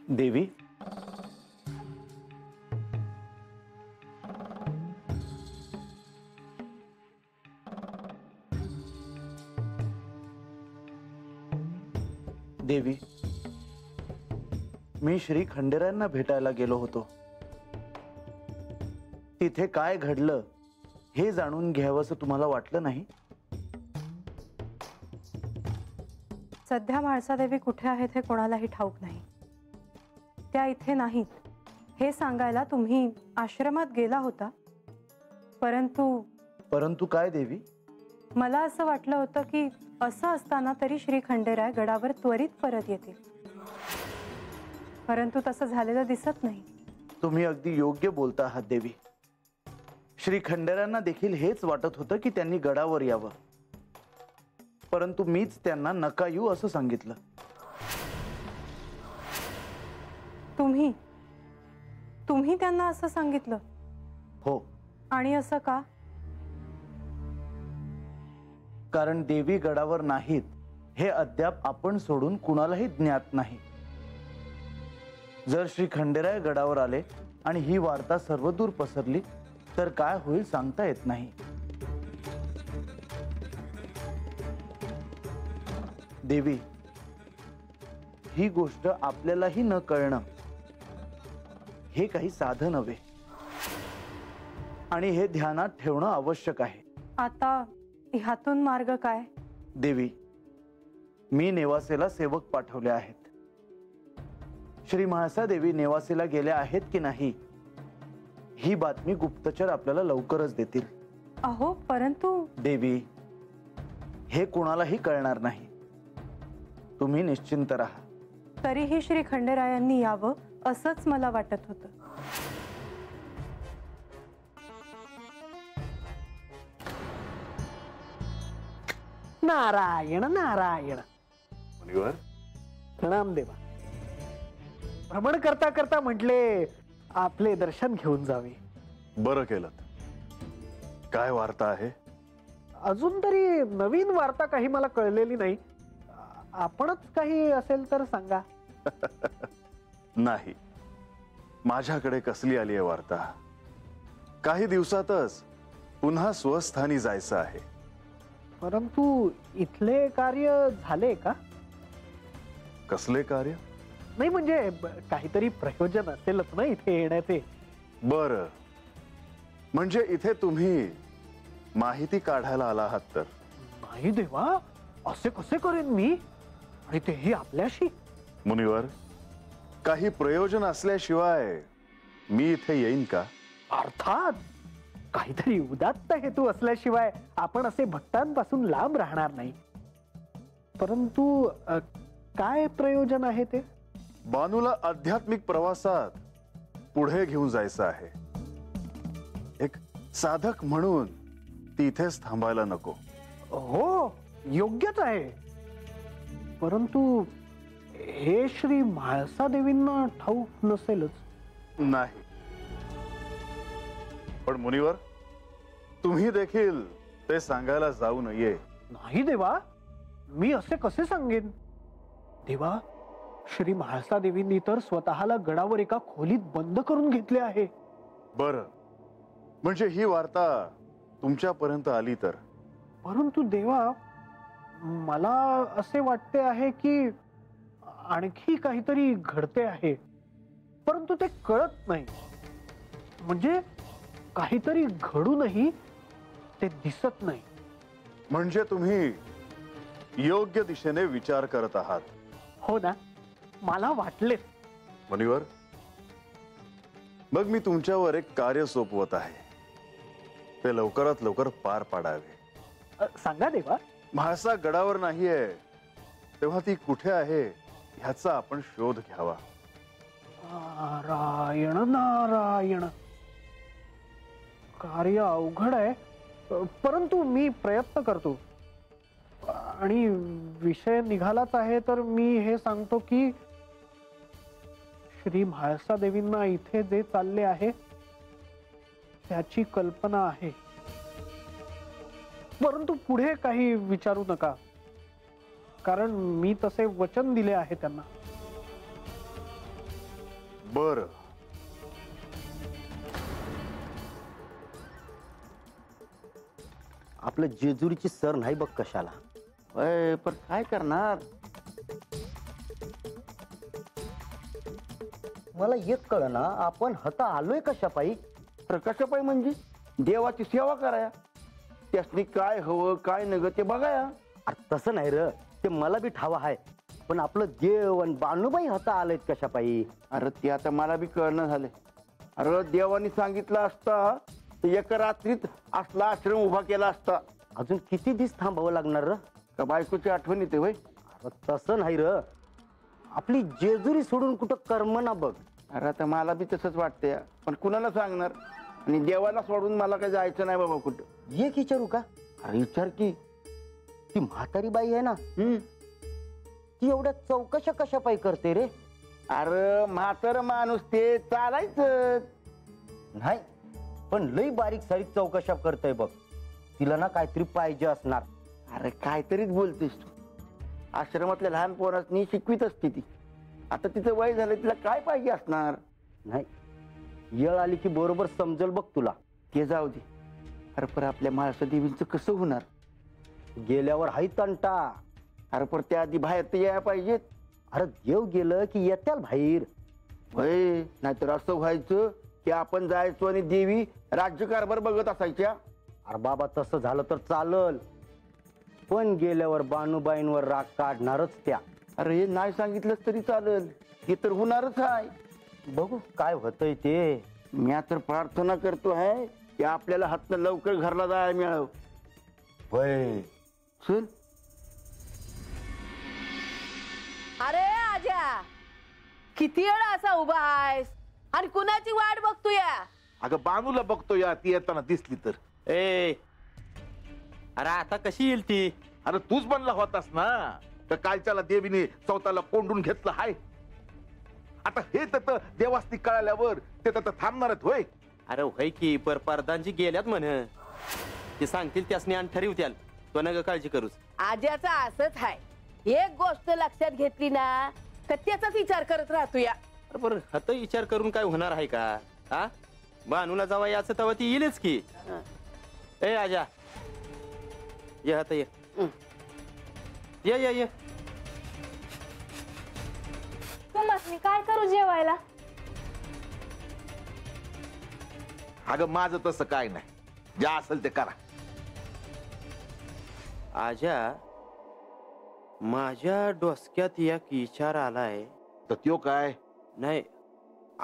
देवी, देवी, मी श्री खंडेरायांना भेटायला गेलो होतो. तिथे काय घडलं हे जाणून घ्यावंसं तुम्हाला वाटलं नाही? सध्या म्हाळसादेवी कुठे आहेत हे कोणालाही ठाऊक नाही. त्या इथे नाहीत हे सांगायला तुम्ही आश्रमात गेला होता. परंतु काय देवी? मला असं वाटलं होतं की असं असताना तरी श्री खंडेराय गडावर त्वरित परत येतील, परंतु तसं झालेलं दिसत नाही. तुम्ही अगदी योग्य बोलता आहात देवी. श्री खंडेरायांना देखील हेच वाटत होतं की त्यांनी गडावर यावं, परंतु मीच त्यांना नका येऊ असं सांगितलं. तुम्ही त्यांना असं सांगितलं? हो. आणि असं का? कारण देवी गडावर नाहीत हे अद्याप आपण सोडून कुणालाही ज्ञात नाही. जर श्री खंडेराय गडावर आले आणि ही वार्ता सर्वदूर पसरली तर काय होईल सांगता येत नाही. देवी, ही गोष्ट आपल्यालाही न कळणं हे काही साधं नव्हे आणि हे ध्यानात ठेवणं आवश्यक आहे. आता ह्यातून मार्ग काय? देवी, मी नेवासेला सेवक पाठवले आहेत. श्री म्हाळसादेवी नेवासेला गेल्या आहेत की नाही ही बातमी गुप्तचर आपल्याला लवकरच देतील. अहो, परंतु देवी, हे कुणालाही कळणार नाही. तुम्ही निश्चिंत राहा. तरीही श्री खंडेरायांनी यावं असंच मला वाटत होतं. नारायण नारायण. मुनिवर, प्रणाम देवा. भ्रमण करता करता म्हटले आपले दर्शन घेऊन जावे. बरं केलं. काय वार्ता आहे? अजून तरी नवीन वार्ता काही मला कळलेली नाही. आपणच काही असेल तर सांगा. नाही, माझ्याकडे कसली आली आहे वार्ता? काही दिवसातच पुन्हा स्वस्थानी जायचं आहे. परंतु इथले कार्य झाले का? कसले कार्य? नाही म्हणजे काहीतरी प्रयोजन असेलच ना इथे येण्याचे. बरं, म्हणजे इथे तुम्ही माहिती काढायला आला आहात तर? नाही देवा, असे कसे करेन मी, आणि तेही आपल्याशी? मुनिवर, काही प्रयोजन असल्याशिवाय मी इथे येईन का? अर्थात काहीतरी उदात्त हेतू असल्याशिवाय आपण असे भक्तांपासून लांब राहणार नाही. परंतु काय प्रयोजन आहे ते? बानूला आध्यात्मिक प्रवासात पुढे घेऊन जायचं आहे. एक साधक म्हणून तिथेच थांबायला नको. हो, योग्यच आहे. परंतु हे श्री म्हाळसादेवींना ठाऊक नसेलच. नाही, पण मुनिवर, तुम्ही देखील ते सांगायला जाऊ नये. नाही देवा, मी असे कसे सांगेन? देवा, श्री म्हाळसादेवींनी तर स्वतःला गडावर एका खोलीत बंद करून घेतले आहे. बरं, म्हणजे ही वार्ता तुमच्यापर्यंत आली तर? परंतु देवा, मला असे वाटते आहे की आणखी काहीतरी घडते आहे, परंतु ते कळत नाही. म्हणजे काहीतरी घडूनही ते दिसत नाही. म्हणजे तुम्ही योग्य दिशेने विचार करत आहात. हो ना, मला वाटलेच. मुनिवर, मग मी तुमच्यावर एक कार्य सोपवत आहे. ते लवकरात लवकर पार पाडावे. सांगा देवा. म्हाळसा गडावर नाहीये, तेव्हा ती कुठे आहे ह्याचा आपण शोध घ्यावा. नारायण नारायण, कार्य अवघड आहे, परंतु मी प्रयत्न करतो. आणि विषय निघालाच आहे तर मी हे सांगतो की श्री म्हाळसा देवींना इथे जे चालले आहे त्याची कल्पना आहे, परंतु पुढे काही विचारू नका, कारण मी तसे वचन दिले आहे त्यांना. बर, आपलं जेजुरीची सर नाही बघ कशाला. पण काय करणार. मला एक कळना, आपण हता आलोय कशा पायी. कशा पायी म्हणजे देवाची सेवा कराया, त्यासनी काय हवं काय नग ते बघाया. अरे तसं नाही र, ते मला बी ठाव आहे, पण आपलं देव आणि बानूबाई हता आलेत कशा पायी. अरे ते आता मला बी कळणं झाले. अरे देवानी सांगितलं असता तर एका रात्रीत असला आश्रम उभा केला असता. अजून किती दिवस थांबावं लागणार र. का बायकोची आठवण येते वय. अरे तसं नाही र, आपली जेजुरी सोडून कुठं कर्म ना बघ. अरे आता मला बी तसंच वाटतंय, पण कुणाला सांगणार. आणि देवाला सोडून मला काही जायचं नाही बाबा कुठं. एक विचारू का. अरे विचार की. ती म्हातारी बाई आहे ना, ती एवढ्या चौकशा कशा पायी करते रे. अरे म्हातार माणूस ते चालायचं नाही, पण लई बारीक सारीक चौकशा करतय बघ. तिला ना काहीतरी पाहिजे असणार. अरे काहीतरीच बोलतेस तू. आश्रमातल्या लहान पोरांनी शिकवीत असते ती. आता तिचं वय झालं, तिला काय पाहिजे असणार. नाही, येळ आली की बरोबर समजल बघ तुला. ते जाऊ दे. अरे पर आपल्या म्हाळसा देवींचं कसं होणार. गेल्यावर हाय तंटा. अरे पर त्या आधी बाहेर तर यायला पाहिजेत. अरे देव गेलं की येत्याल बाहेर. वय नाहीतर असं व्हायचं की आपण जायचो आणि देवी राज्यकारभार बघत असायच्या. अरे बाबा तसं झालं तर चालल, पण गेल्यावर बानूबाईंवर राग काढणारच त्या. अरे हे नाही सांगितलंच तरी चालेल, हे तर होणारच आहे. बघू काय होतंय ते. मी तर प्रार्थना करतो आहे की आपल्याला हातनं लवकर घरला जायला मिळावं. वय चल. अरे आजा, किती वेळ असा उभा आहेस आणि कुणाची वाट बघतोय. अगं बानूला बघतो या, ती येताना दिसली तर. ए अरे आता कशी येईल ती. अरे तूच बनला होतास ना, तर कालच्याला देवीने स्वतःला कोंडून घेतलं हाय. आता हे तर देवास्ती कळाल्यावर ते तर थांबणारच होय. अरे होय की, पर परदानजी गेल्यात म्हण. ते सांगतील त्यासनी आणि ठरवत्याल. तो नग काळजी करूच. आज्याचा असंच आहे, एक गोष्ट लक्षात घेतली ना तर त्याचाच विचार करत राहतो या. अरे पर हत विचार करून काय होणार आहे का. हा बानूला जावा याचं तेव्हा ती येईलच की. ए आजा ये, आता ये ये ये ये. तुम्ही काय करू जेवायला. अगं माझं तसं काय नाही, ज्या असेल ते करा. आजा माझ्या डोसक्यात एक विचार आलाय. तर त्यो काय. नाही,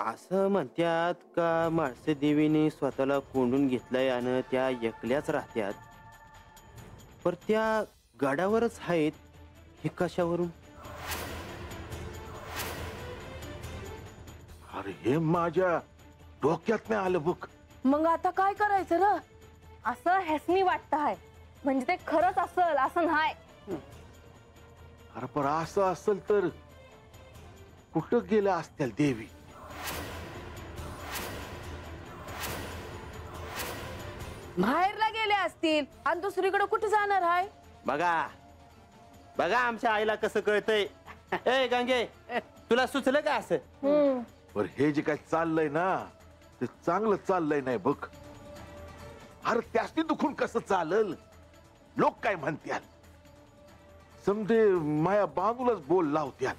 असं म्हणतात का म्हाळसे देवीने स्वतःला कोंडून घेतलंय आणि त्या एकल्याच राहत्यात. पर त्या गडावरच आहेत, हे कशावरून. अरे हे माझ्या डोक्यात नाही आलं बघ. मग आता काय करायचं र. असं ह्यासनी वाटत आहे, म्हणजे ते खरंच असल असं नाही. अरे पण असं असेल तर कुठं गेल्या असतील देवी. बाहेरला गेले असतील आणि दुसरीकडे कुठे जाणार आहे. बघा बघा आमच्या आईला कसं कळतंय. ए गंगे, तुला सुचलं का असं. पण हे जे काय चाललंय ना ते चांगलं चाललंय नाही बघ. अरे त्यासनी दुखून कसं चालल. लोक काय म्हणत्याल. समजे माया बाजूलाच बोल लावत्यात.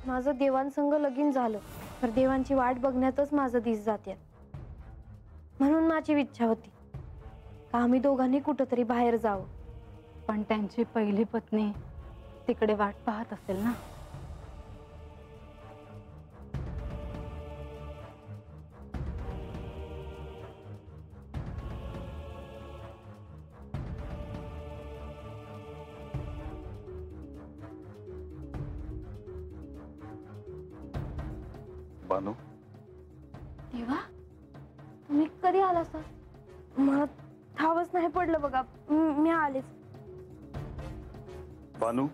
माझं देवांसंग लगीन झालं, तर देवांची वाट बघण्यातच माझं दिस जाते. म्हणून माझी इच्छा होती का आम्ही दोघांनी कुठंतरी बाहेर जावं. पण त्यांची पहिली पत्नी तिकडे वाट पाहत असेल ना. बानू, तेव्हा तुम्ही कधी आला सर? मला ठावच नाही पडलं बघा. मी आलेच. बानू,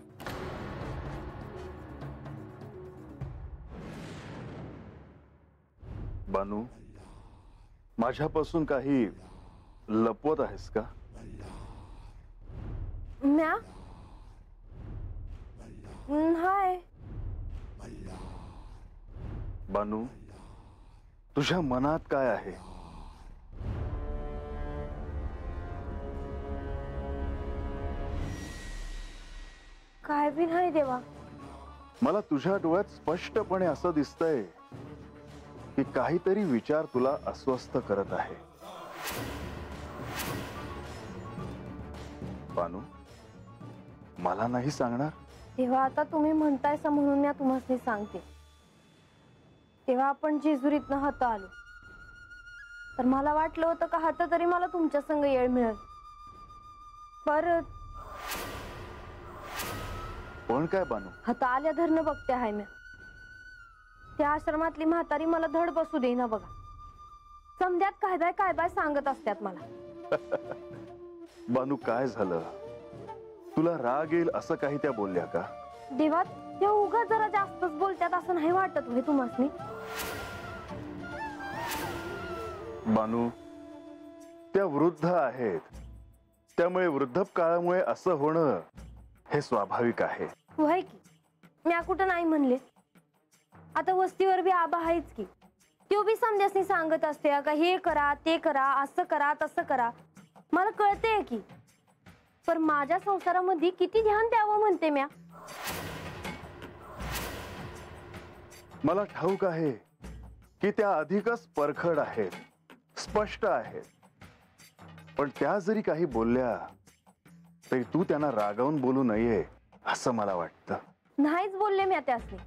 बानू, माझ्यापासून काही लपवत आहेस का? म्या हाय. बानू, तुझ्या मनात काय आहे? काय बी नाही देवा. मला तुझ्या डोळ्यात स्पष्टपणे असं दिसतंय की काहीतरी विचार तुला अस्वस्थ करत आहे. बानू, मला नाही सांगणार? तेव्हा आता तुम्ही म्हणतायसा म्हणून मी तुम्हाला सांगते. तेव्हा आपण जेजुरीतनं हात आलो तर मला वाटलं होतं का हात तरी मला तुमच्या संग येळ मिळेल. परत पण काय बानू? हात आल्या धरणं बघते आहे मी. त्या आश्रमातली म्हातारी मला धड बसू देईना बघा. समध्यात काय बाय सांगत असतात मला. बानू, काय झालं? तुला राग येईल असं काही त्या बोलल्या का? देवा, त्या उगा जरा जास्तच बोलतात असं नाही वाटत होय तुम्हासनी? बानू, त्या वृद्ध आहेत, त्यामुळे वृद्धकाळामुळे असं होणं हे स्वाभाविक आहे. होय की, मी कुठं नाही म्हणले. आता वस्तीवर बी आबा आहेच की. तो बी समध्यासनी सांगत असते का हे करा ते करा, असं करा तसं करा. मला कळतेय की, पण माझ्या संसारामध्ये किती ध्यान द्यावं म्हणते म्या. मला ठाऊक आहे की त्या अधिकच परखड आहेत, स्पष्ट आहेत. पण त्या जरी काही बोलल्या तरी तू त्यांना रागावून बोलू नये असं मला वाटतं. नाहीच बोलले म्या त्यासनी,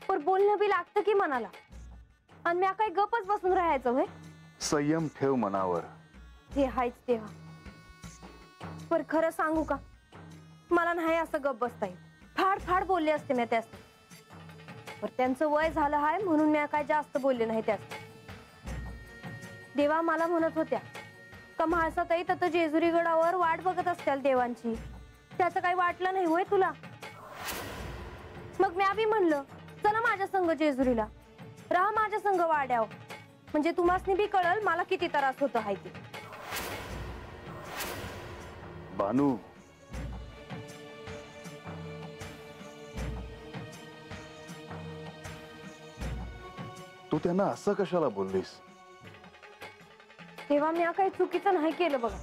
पण बोलणं बी लागतं की मनाला. आणि म्या काही गपच बसून राहायचं होय? संयम ठेव मनावर. हे हायच तेव्हा. पर खरं सांगू का, मला नाही असं गप बसता येईल. फाड फाड बोलले असते मी त्यास. पर त्यांचं वय झालं हाय म्हणून मी काय जास्त बोलले नाही त्यास. देवा मला म्हणत होत्या का म्हाळसाताई तर जेजुरी गडावर वाट बघत असत्याल देवांची. त्याचं काही वाटलं नाही होय तुला? मग मी बी म्हणलं चला माझ्या संग जेजुरीला, राहा माझ्या संग वाड्याव, म्हणजे तुम्हासनी बी कळल मला किती त्रास होतो हाय ते. बानू, तू त्यांना असं कशाला बोललीस? तेव्हा मी काही चुकीचं नाही केलं बघा.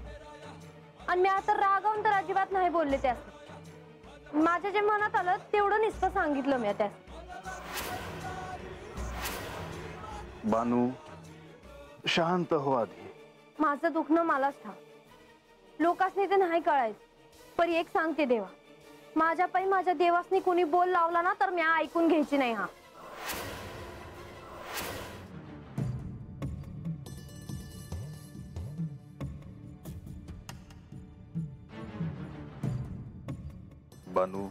आणि मी आता रागावून तर अजिबात नाही बोलले त्यास. माझ्या जे मनात आलं तेवढं नुसतं सांगितलं मी त्यास. बानू, शांत हो आधी. माझं दुखणं मलाच ठाव. लोकांसनी ते नाही कळायचं. पण एक सांगते देवा, माझ्या पायी माझ्या देवासनी कोणी बोल लावला ना तर मी ऐकून घ्यायची नाही. हा बानू,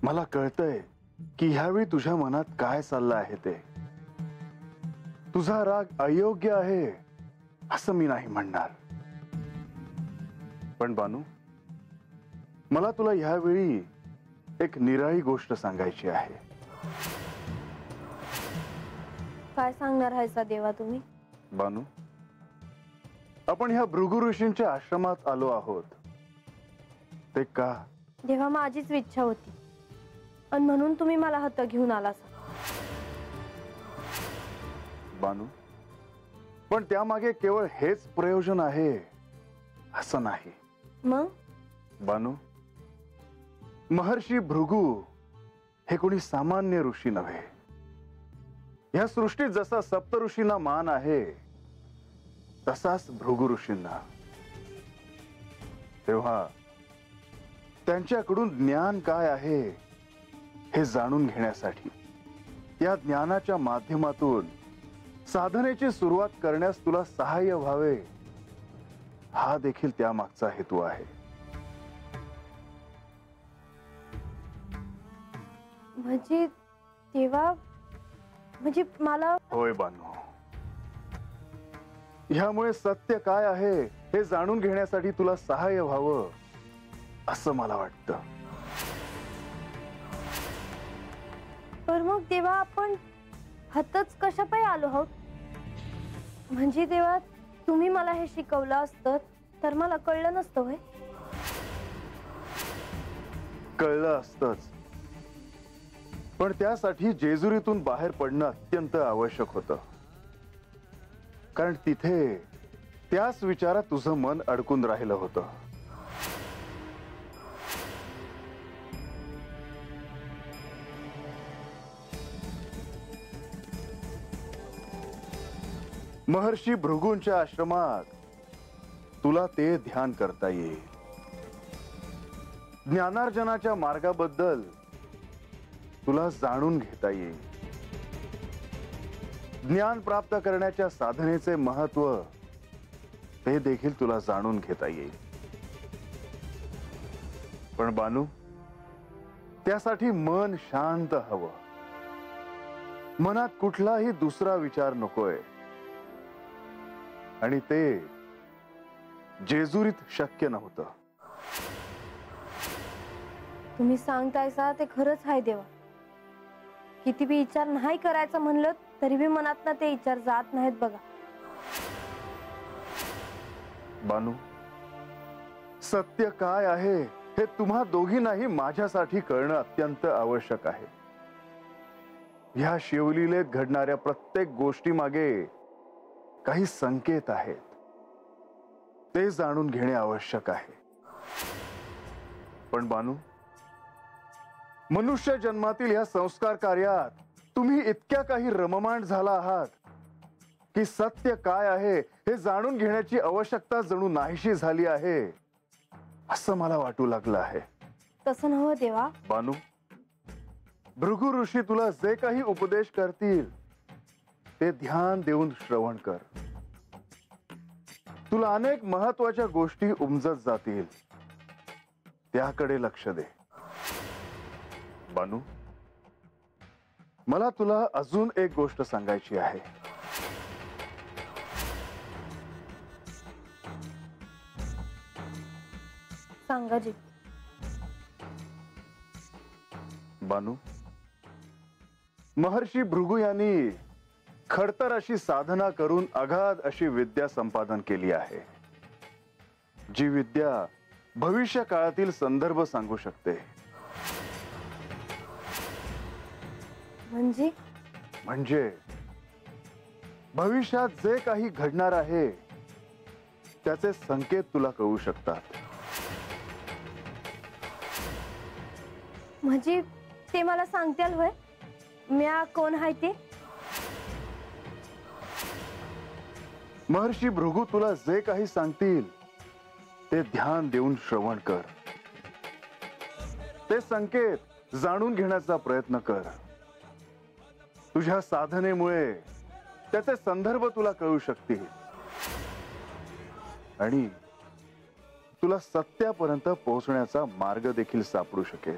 मला कळतंय की ह्यावेळी तुझ्या मनात काय चाललं आहे ते. तुझा राग अयोग्य आहे असं मी नाही म्हणणार. पण बानू, मला तुला ह्यावेळी एक निराळी गोष्ट सांगायची आहे. काय सांगणार आहे देवा तुम्ही? बानू, आपण ह्या भृगु ऋषींच्या आश्रमात आलो आहोत ते का? देवा माझीच इच्छा होती आणि म्हणून तुम्ही मला हात घेऊन आला. बानू, पण त्यामागे केवळ हेच प्रयोजन आहे असं नाही. मग बानू, महर्षी भृगु हे कोणी सामान्य ऋषी नव्हे. या सृष्टीत जसा सप्त ऋषींना मान आहे तसाच भृगु ऋषींना. तेव्हा त्यांच्याकडून ज्ञान काय आहे हे जाणून घेण्यासाठी, या ज्ञानाच्या माध्यमातून साधनेची सुरुवात करण्यास तुला सहाय्य व्हावे, हा देखील त्यामागचा हेतू आहे. म्हणजे तेव्हा म्हणजे मला होय बानू. ह्यामुळे सत्य काय आहे हे जाणून घेण्यासाठी तुला सहाय्य व्हावं असं मला वाटतं. पर मग तेव्हा आपण हतच कशापायी आलो आहोत? म्हणजे तेव्हा तुम्ही मला हे शिकवलं असतं तर मला कळलं नसतं होय? कळलं असतंच, पण त्यासाठी जेजुरीतून बाहेर पडणं अत्यंत आवश्यक होतं. कारण तिथे त्याच विचारात तुझं मन अडकून राहिलं होतं. महर्षी भृगूंच्या आश्रमात तुला ते ध्यान करता येईल. ज्ञानार्जनाच्या मार्गाबद्दल तुला जाणून घेता येईल. ज्ञान प्राप्त करण्याच्या साधनेचे महत्व ते देखील तुला जाणून घेता येईल. पण बानू, त्यासाठी मन शांत हवं. मनात कुठलाही दुसरा विचार नकोय. आणि ते जेजुरीत शक्य नव्हतं. तुम्ही सांगतायसा ते खरंच आहे देवा. किती बी विचार नाही करायचं म्हणलं तरी बी मनात ते विचार जात नाहीत बघा. बानू, सत्य काय आहे हे तुम्हा दोघींनाही माझ्यासाठी कळणं अत्यंत आवश्यक आहे. ह्या शिवलीलेत घडणाऱ्या प्रत्येक गोष्टी मागे काही संकेत आहेत. ते जाणून घेणे आवश्यक आहे. पण बानू, मनुष्य जन्मातील या संस्कार कार्यात तुम्ही इतक्या काही रममाण झाला आहात की सत्य काय आहे हे जाणून घेण्याची आवश्यकता जणू नाहीशी झाली आहे असं मला वाटू लागलं आहे. तसं नव्ह देवा. बानू, भृगु ऋषी तुला जे काही उपदेश करतील ते ध्यान देऊन श्रवण कर. तुला अनेक महत्वाच्या गोष्टी उमजत जातील, त्याकडे लक्ष दे. बानू, मला तुला अजून एक गोष्ट सांगायची आहे. सांगा जी. बानू, महर्षी भृगु यांनी खडतर अशी साधना करून अगाध अशी विद्या संपादन केली आहे. जी विद्या भविष्य काळातील संदर्भ सांगू शकते. म्हणजे भविष्यात जे काही घडणार आहे त्याचे संकेत तुला कळू शकतात. म्हणजे ते मला सांगतील होय म्या कोण आहे ते? महर्षी भृगु तुला जे काही सांगतील ते ध्यान देऊन श्रवण कर. ते संकेत जाणून घेण्याचा प्रयत्न कर. तुझ्या साधनेमुळे त्याचे संदर्भ तुला कळू शकतील आणि तुला सत्यापर्यंत पोहोचण्याचा मार्ग देखील सापडू शकेल.